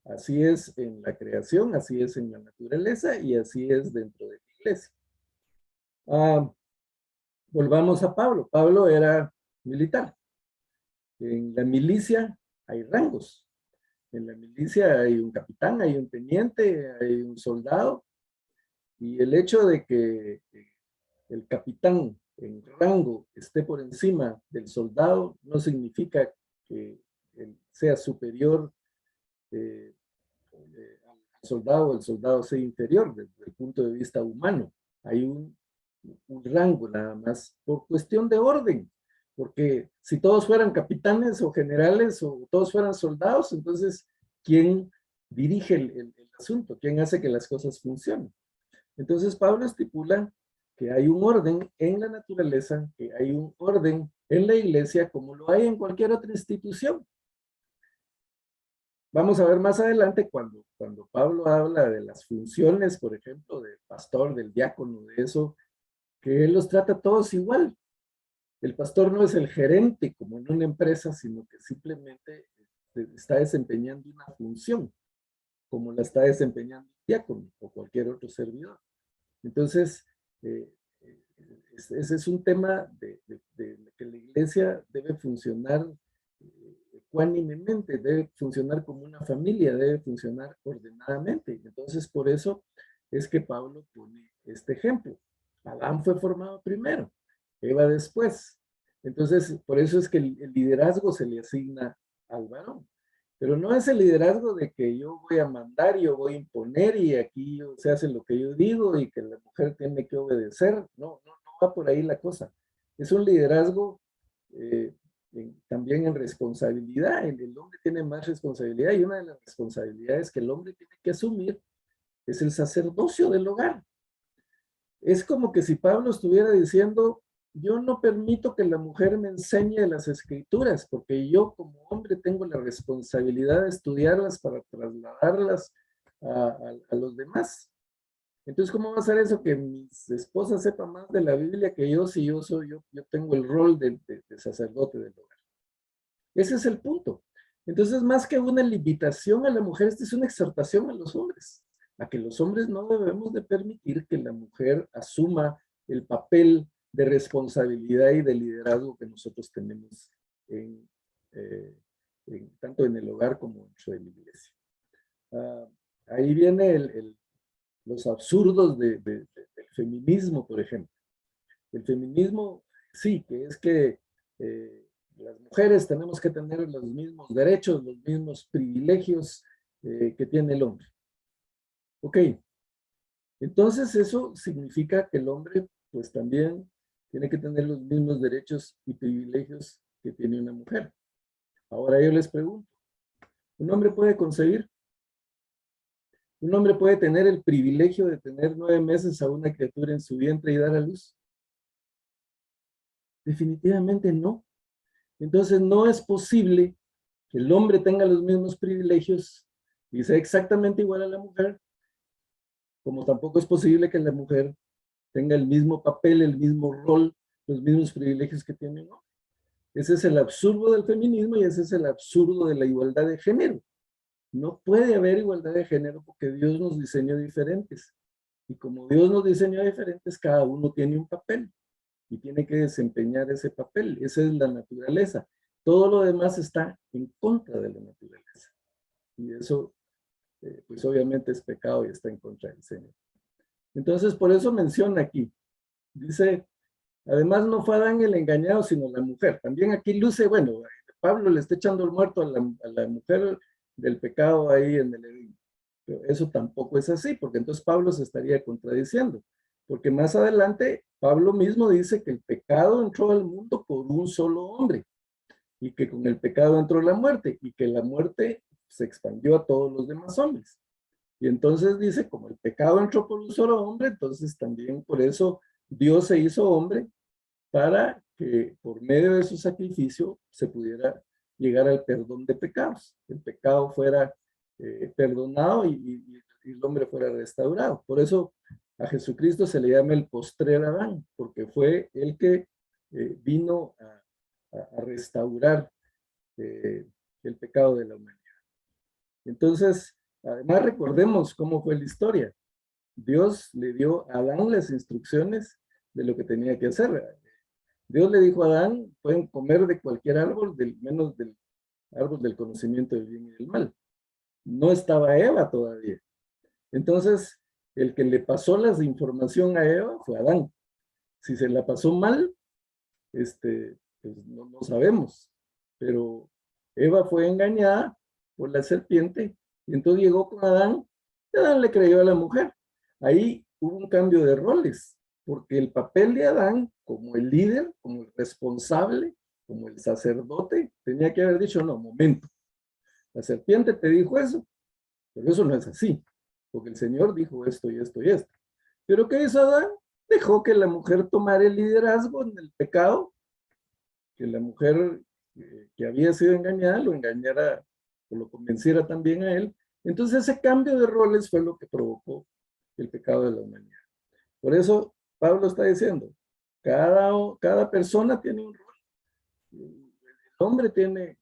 [SPEAKER 1] Así es en la creación, así es en la naturaleza y así es dentro de la iglesia. Volvamos a Pablo. Pablo era militar. En la milicia hay rangos. En la milicia hay un capitán, hay un teniente, hay un soldado. Y el hecho de que el capitán en rango esté por encima del soldado no significa que él sea superior al soldado o el soldado sea inferior desde el punto de vista humano. Hay un rango nada más por cuestión de orden. Porque si todos fueran capitanes o generales o todos fueran soldados, entonces, ¿quién dirige el asunto? ¿Quién hace que las cosas funcionen? Entonces, Pablo estipula que hay un orden en la naturaleza, que hay un orden en la iglesia, como lo hay en cualquier otra institución. Vamos a ver más adelante cuando Pablo habla de las funciones, por ejemplo, del pastor, del diácono, de eso, que él los trata todos igual. El pastor no es el gerente como en una empresa, sino que simplemente está desempeñando una función, como la está desempeñando un diácono o cualquier otro servidor. Entonces, ese es un tema de que la iglesia debe funcionar ecuánimemente, debe funcionar como una familia, debe funcionar ordenadamente. Entonces, por eso es que Pablo pone este ejemplo. Adán fue formado primero, Eva después. Entonces, por eso es que el liderazgo se le asigna al varón. Pero no es el liderazgo de que yo voy a mandar, yo voy a imponer y aquí se hace lo que yo digo y que la mujer tiene que obedecer. No va por ahí la cosa. Es un liderazgo también en responsabilidad. El hombre tiene más responsabilidad y una de las responsabilidades que el hombre tiene que asumir es el sacerdocio del hogar. Es como que si Pablo estuviera diciendo, yo no permito que la mujer me enseñe las escrituras, porque yo como hombre tengo la responsabilidad de estudiarlas para trasladarlas a los demás. Entonces, ¿cómo va a ser eso que mis esposas sepan más de la Biblia que yo, si yo tengo el rol de sacerdote del hogar? Ese es el punto. Entonces, más que una limitación a la mujer, esta es una exhortación a los hombres, a que los hombres no debemos de permitir que la mujer asuma el papel de responsabilidad y de liderazgo que nosotros tenemos tanto en el hogar como dentro de la iglesia. Ahí viene los absurdos del feminismo, por ejemplo. El feminismo, sí, que es que las mujeres tenemos que tener los mismos derechos, los mismos privilegios que tiene el hombre. Ok, entonces eso significa que el hombre pues también tiene que tener los mismos derechos y privilegios que tiene una mujer. Ahora yo les pregunto, ¿un hombre puede concebir? ¿Un hombre puede tener el privilegio de tener 9 meses a una criatura en su vientre y dar a luz? Definitivamente no. Entonces no es posible que el hombre tenga los mismos privilegios y sea exactamente igual a la mujer, como tampoco es posible que la mujer tenga el mismo papel, el mismo rol, los mismos privilegios que tiene un hombre. Ese es el absurdo del feminismo y ese es el absurdo de la igualdad de género. No puede haber igualdad de género porque Dios nos diseñó diferentes. Y como Dios nos diseñó diferentes, cada uno tiene un papel y tiene que desempeñar ese papel. Esa es la naturaleza. Todo lo demás está en contra de la naturaleza. Y eso, pues obviamente es pecado y está en contra del Señor. Entonces, por eso menciona aquí, dice, además no fue Adán el engañado, sino la mujer. También aquí luce, bueno, Pablo le está echando el muerto a la mujer del pecado ahí en el Edén. Pero eso tampoco es así, porque entonces Pablo se estaría contradiciendo. Porque más adelante, Pablo mismo dice que el pecado entró al mundo por un solo hombre y que con el pecado entró la muerte y que la muerte se expandió a todos los demás hombres. Y entonces dice, como el pecado entró por un solo hombre, entonces también por eso Dios se hizo hombre para que por medio de su sacrificio se pudiera llegar al perdón de pecados. El pecado fuera perdonado y el hombre fuera restaurado. Por eso a Jesucristo se le llama el postrer Adán, porque fue el que vino a restaurar el pecado de la humanidad. Entonces, además recordemos cómo fue la historia. Dios le dio a Adán las instrucciones de lo que tenía que hacer. Dios le dijo a Adán, pueden comer de cualquier árbol, menos del árbol del conocimiento del bien y del mal. No estaba Eva todavía. Entonces, el que le pasó la información a Eva fue Adán. Si se la pasó mal, pues no sabemos. Pero Eva fue engañada por la serpiente y entonces llegó con Adán y Adán le creyó a la mujer. Ahí hubo un cambio de roles, porque el papel de Adán como el líder, como el responsable, como el sacerdote, tenía que haber dicho, no, momento, la serpiente te dijo eso, pero eso no es así, porque el Señor dijo esto y esto y esto. Pero ¿qué hizo Adán? Dejó que la mujer tomara el liderazgo en el pecado, que la mujer que había sido engañada lo engañara o lo convenciera también a él. Entonces ese cambio de roles fue lo que provocó el pecado de la humanidad. Por eso Pablo está diciendo, cada persona tiene un rol. El hombre tiene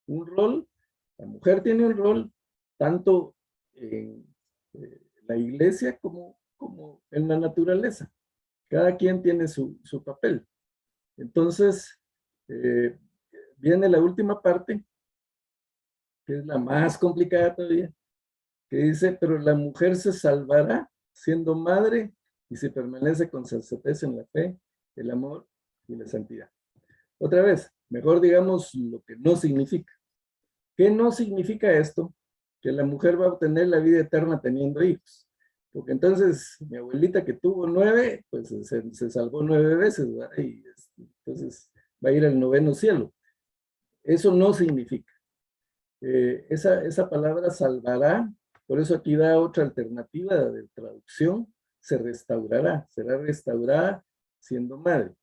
[SPEAKER 1] un rol, la mujer tiene un rol, tanto en la iglesia como en la naturaleza. Cada quien tiene su papel. Entonces, viene la última parte, que es la más complicada todavía, que dice, pero la mujer se salvará siendo madre y si permanece con sensatez en la fe, el amor y la santidad. Otra vez, mejor digamos lo que no significa. ¿Qué no significa esto? Que la mujer va a obtener la vida eterna teniendo hijos. Porque entonces mi abuelita que tuvo 9, pues se salvó 9 veces, ¿verdad? Y entonces va a ir al noveno cielo. Eso no significa. Esa palabra salvará, por eso aquí da otra alternativa de traducción, se restaurará, será restaurada siendo madre.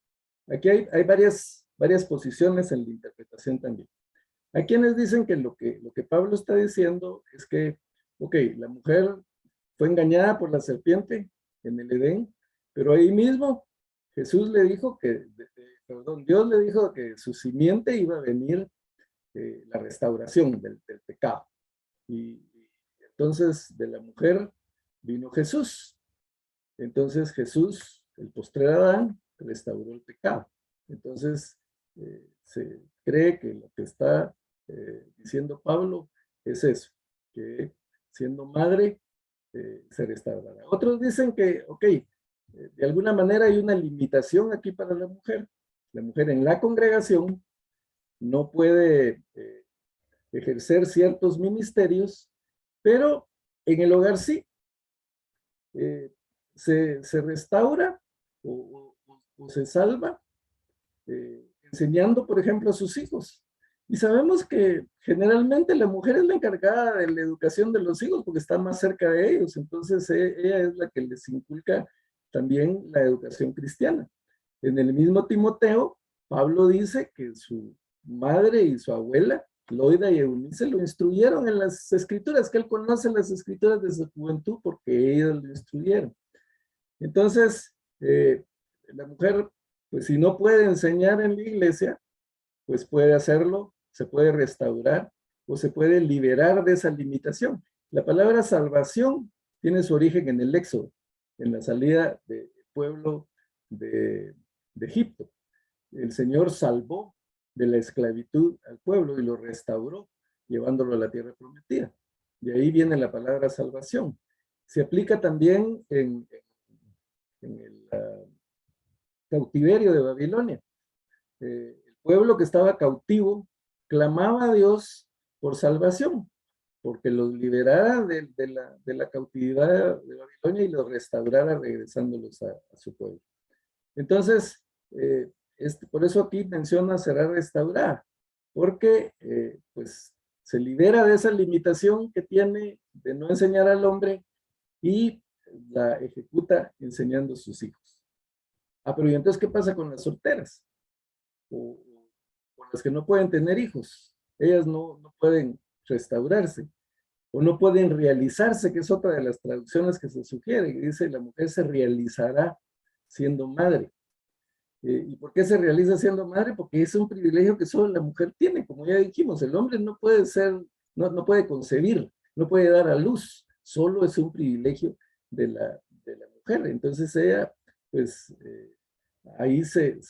[SPEAKER 1] Aquí hay varias posiciones en la interpretación también. Hay quienes dicen que lo que Pablo está diciendo es que, ok, la mujer fue engañada por la serpiente en el Edén, pero ahí mismo Jesús le dijo Dios le dijo que su simiente iba a venir la restauración del pecado. Y entonces de la mujer vino Jesús. Entonces Jesús, el postrer Adán, restauró el pecado. Entonces se cree que lo que está diciendo Pablo es eso, que siendo madre se restaurará. Otros dicen que, ok, de alguna manera hay una limitación aquí para la mujer. La mujer en la congregación no puede ejercer ciertos ministerios, pero en el hogar sí. Se restaura o se salva enseñando, por ejemplo, a sus hijos. Y sabemos que generalmente la mujer es la encargada de la educación de los hijos porque está más cerca de ellos. Entonces ella es la que les inculca también la educación cristiana. En el mismo Timoteo, Pablo dice que su madre y su abuela, Loida y Eunice, lo instruyeron en las escrituras, que él conoce las escrituras de su juventud porque ellos lo instruyeron. Entonces, la mujer, pues si no puede enseñar en la iglesia, pues puede hacerlo, se puede restaurar o se puede liberar de esa limitación. La palabra salvación tiene su origen en el Éxodo, en la salida del pueblo de Egipto. El Señor salvó de la esclavitud al pueblo y lo restauró, llevándolo a la tierra prometida. De ahí viene la palabra salvación. Se aplica también en el cautiverio de Babilonia. El pueblo que estaba cautivo clamaba a Dios por salvación, porque los liberara de la cautividad de Babilonia y los restaurara regresándolos a su pueblo. Entonces, por eso aquí menciona será restaurada, porque pues se libera de esa limitación que tiene de no enseñar al hombre y la ejecuta enseñando a sus hijos. Pero ¿y entonces qué pasa con las solteras? O con las que no pueden tener hijos. Ellas no pueden restaurarse o no pueden realizarse, que es otra de las traducciones que se sugiere, que dice la mujer se realizará siendo madre. ¿Y por qué se realiza siendo madre? Porque es un privilegio que solo la mujer tiene, como ya dijimos, el hombre no puede ser, no puede concebir, no puede dar a luz, solo es un privilegio de la mujer. Entonces ella, pues, ahí se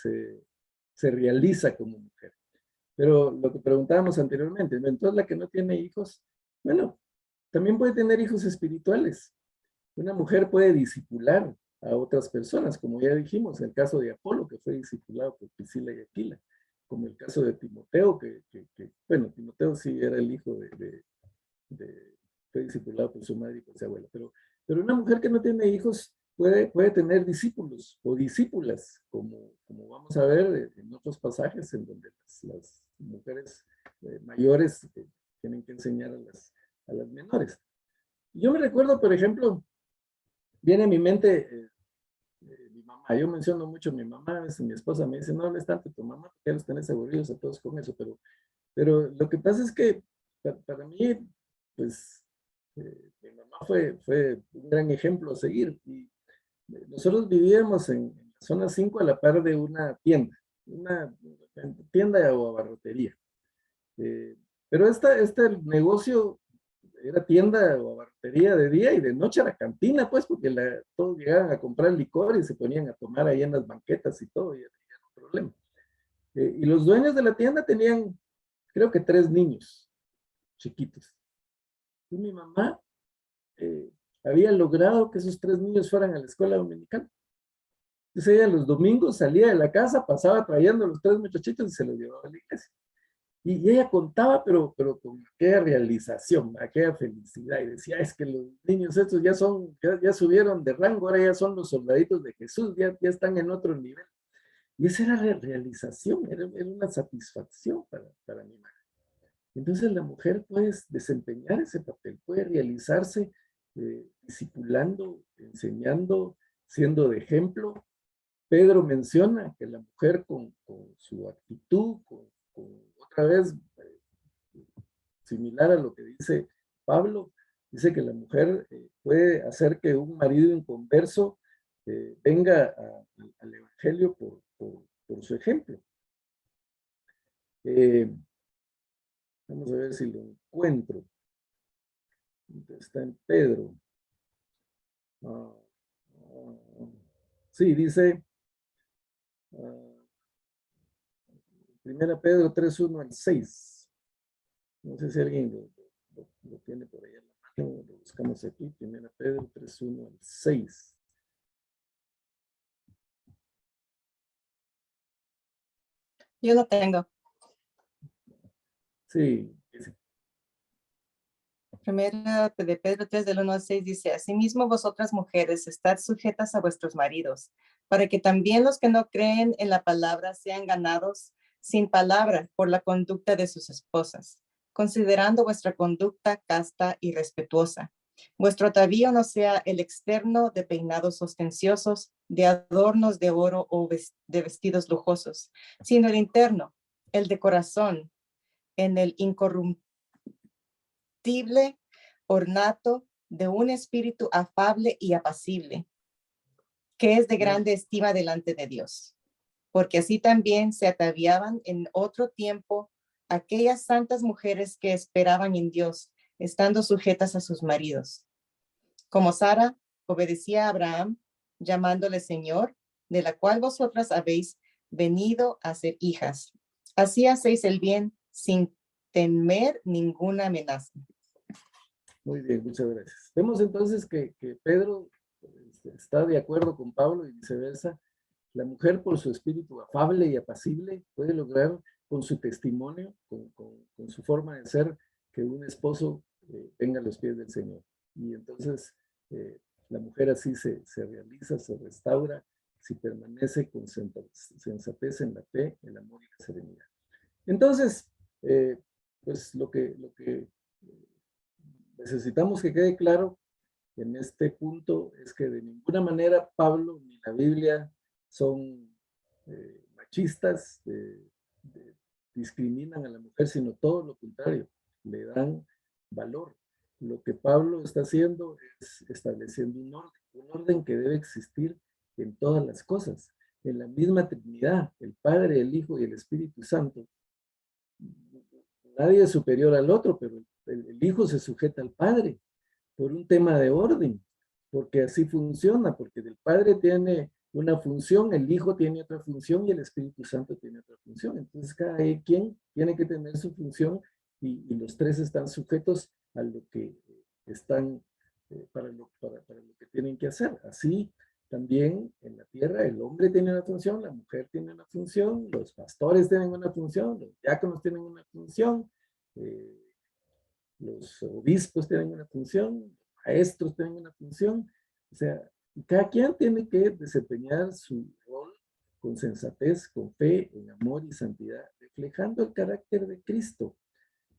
[SPEAKER 1] realiza como mujer. Pero lo que preguntábamos anteriormente, entonces la que no tiene hijos, bueno, también puede tener hijos espirituales. Una mujer puede discipular a otras personas, como ya dijimos, el caso de Apolo, que fue discipulado por Priscila y Aquila, como el caso de Timoteo, bueno, Timoteo sí era el hijo fue discipulado por su madre y por su abuela, pero una mujer que no tiene hijos puede tener discípulos o discípulas, como vamos a ver en otros pasajes en donde las mujeres mayores tienen que enseñar a las menores. Yo me recuerdo, por ejemplo, viene a mi mente mi mamá. Yo menciono mucho a mi mamá, a veces mi esposa me dice, no hables tanto de tu mamá, porque ya los tenés aburridos a todos con eso, pero lo que pasa es que para mí, pues, mi mamá fue un gran ejemplo a seguir. Y nosotros vivíamos en la zona 5 a la par de una tienda o abarrotería. Pero este negocio era tienda o abarrotería de día y de noche era cantina, pues, porque todos llegaban a comprar licor y se ponían a tomar ahí en las banquetas y todo, y era un problema. Y los dueños de la tienda tenían, creo que 3 niños chiquitos. Y mi mamá había logrado que esos 3 niños fueran a la escuela dominical. Entonces ella los domingos salía de la casa, pasaba trayendo a los 3 muchachitos y se los llevaba a la iglesia. Y ella contaba, pero con aquella realización, aquella felicidad, y decía, es que los niños estos ya subieron de rango, ahora ya son los soldaditos de Jesús, ya están en otro nivel. Y esa era la realización, era una satisfacción para mi madre. Entonces la mujer puede desempeñar ese papel, puede realizarse discipulando, enseñando, siendo de ejemplo. Pedro menciona que la mujer con su actitud, otra vez similar a lo que dice Pablo, dice que la mujer puede hacer que un marido inconverso venga al evangelio por su ejemplo. Vamos a ver si lo encuentro. Está en Pedro. Sí, dice Primera Pedro 3:1 al 6. No sé si alguien lo tiene por ahí en la mano, lo buscamos aquí. Primera Pedro 3:1 al 6.
[SPEAKER 2] Yo no tengo.
[SPEAKER 1] Sí.
[SPEAKER 2] Primera de Pedro 3, del 1 al 6 dice, asimismo vosotras mujeres, estad sujetas a vuestros maridos, para que también los que no creen en la palabra sean ganados sin palabra por la conducta de sus esposas, considerando vuestra conducta casta y respetuosa. Vuestro atavío no sea el externo de peinados ostenciosos, de adornos de oro o de vestidos lujosos, sino el interno, el de corazón, en el incorruptible ornato de un espíritu afable y apacible, que es de grande estima delante de Dios. Porque así también se ataviaban en otro tiempo aquellas santas mujeres que esperaban en Dios, estando sujetas a sus maridos. Como Sara obedecía a Abraham, llamándole Señor, de la cual vosotras habéis venido a ser hijas. Así hacéis el bien sin temer ninguna amenaza.
[SPEAKER 1] Muy bien, muchas gracias. Vemos entonces que Pedro está de acuerdo con Pablo y viceversa. La mujer, por su espíritu afable y apacible, puede lograr con su testimonio, con su forma de ser, que un esposo venga a los pies del Señor. Y entonces la mujer así se realiza, se restaura, si permanece con sensatez en la fe, el amor y la serenidad. Entonces, pues lo que necesitamos que quede claro en este punto es que de ninguna manera Pablo ni la Biblia son machistas, discriminan a la mujer, sino todo lo contrario, le dan valor. Lo que Pablo está haciendo es estableciendo un orden que debe existir en todas las cosas, en la misma Trinidad, el Padre, el Hijo y el Espíritu Santo. Nadie es superior al otro, pero el Hijo se sujeta al Padre por un tema de orden, porque así funciona, porque el Padre tiene una función, el Hijo tiene otra función y el Espíritu Santo tiene otra función. Entonces cada quien tiene que tener su función y los tres están sujetos a lo que están, para lo que tienen que hacer. Así también en la tierra el hombre tiene una función, la mujer tiene una función, los pastores tienen una función, los diáconos tienen una función, los obispos tienen una función, los maestros tienen una función, o sea, cada quien tiene que desempeñar su rol con sensatez, con fe, en amor y santidad, reflejando el carácter de Cristo.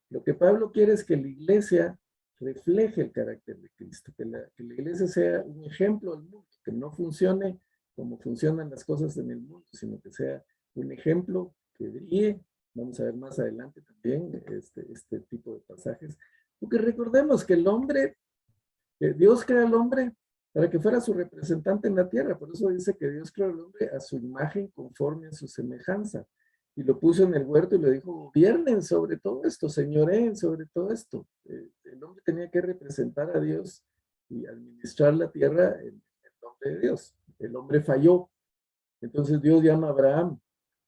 [SPEAKER 1] Lo que Pablo quiere es que la iglesia refleje el carácter de Cristo, que la iglesia sea un ejemplo al mundo, que no funcione como funcionan las cosas en el mundo, sino que sea un ejemplo que brille. Vamos a ver más adelante también este tipo de pasajes. Porque recordemos que el hombre, Dios crea al hombre para que fuera su representante en la tierra. Por eso dice que Dios creó al hombre a su imagen conforme a su semejanza. Y lo puso en el huerto y le dijo, gobiernen sobre todo esto, señoreen sobre todo esto. El hombre tenía que representar a Dios y administrar la tierra en el nombre de Dios. El hombre falló. Entonces Dios llama a Abraham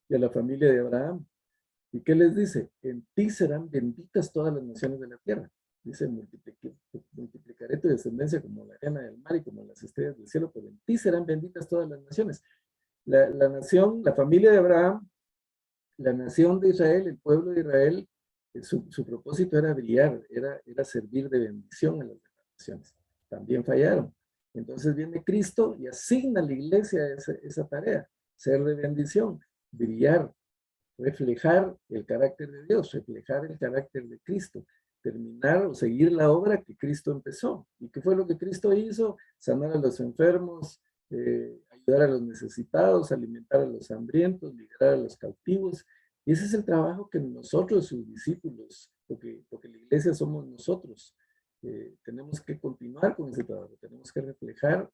[SPEAKER 1] y a la familia de Abraham. ¿Y qué les dice? En ti serán benditas todas las naciones de la tierra. Dice, multiplicaré tu descendencia como la arena del mar y como las estrellas del cielo, pero en ti serán benditas todas las naciones. La nación, la familia de Abraham, la nación de Israel, el pueblo de Israel, su propósito era brillar, era servir de bendición a las demás naciones. También fallaron. Entonces viene Cristo y asigna a la iglesia esa tarea, ser de bendición, brillar, reflejar el carácter de Dios, reflejar el carácter de Cristo, terminar o seguir la obra que Cristo empezó. ¿Y qué fue lo que Cristo hizo? Sanar a los enfermos, ayudar a los necesitados, alimentar a los hambrientos, liberar a los cautivos. Y ese es el trabajo que nosotros, sus discípulos, porque la iglesia somos nosotros, tenemos que continuar con ese trabajo, tenemos que reflejar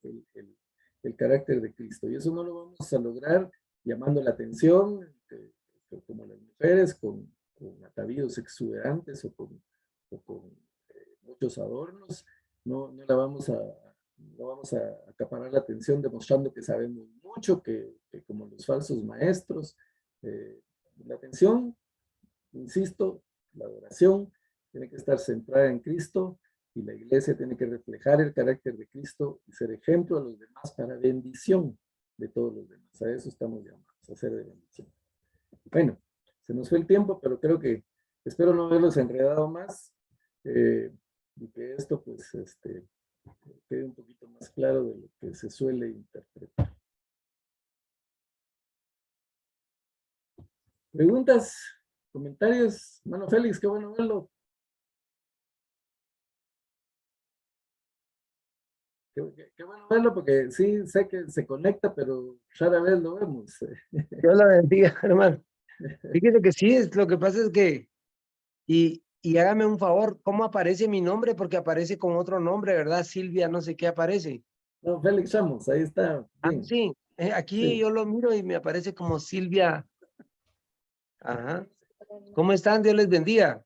[SPEAKER 1] el carácter de Cristo. Y eso no lo vamos a lograr llamando la atención, como las mujeres, con atavíos exuberantes o con muchos adornos. No vamos a acaparar la atención demostrando que sabemos mucho, que como los falsos maestros. La atención, insisto, la adoración tiene que estar centrada en Cristo y la iglesia tiene que reflejar el carácter de Cristo y ser ejemplo a los demás para bendición de todos los demás. A eso estamos llamados, a ser de bendición. Bueno, se nos fue el tiempo, pero creo que espero no haberlos enredado más y que esto pues quede un poquito más claro de lo que se suele interpretar. ¿Preguntas? ¿Comentarios? Hermano Félix, qué bueno verlo. Qué bueno verlo porque sí sé que se conecta, pero rara vez lo vemos.
[SPEAKER 3] Dios la bendiga, hermano. Fíjese que sí, lo que pasa es que, y hágame un favor, ¿cómo aparece mi nombre? Porque aparece con otro nombre, ¿verdad? Silvia, no sé qué aparece.
[SPEAKER 1] No, Félix Ramos, ahí está. Bien.
[SPEAKER 3] Sí, aquí
[SPEAKER 1] Sí.
[SPEAKER 3] yo lo miro y me aparece como Silvia. Ajá. ¿Cómo están? Dios les bendiga.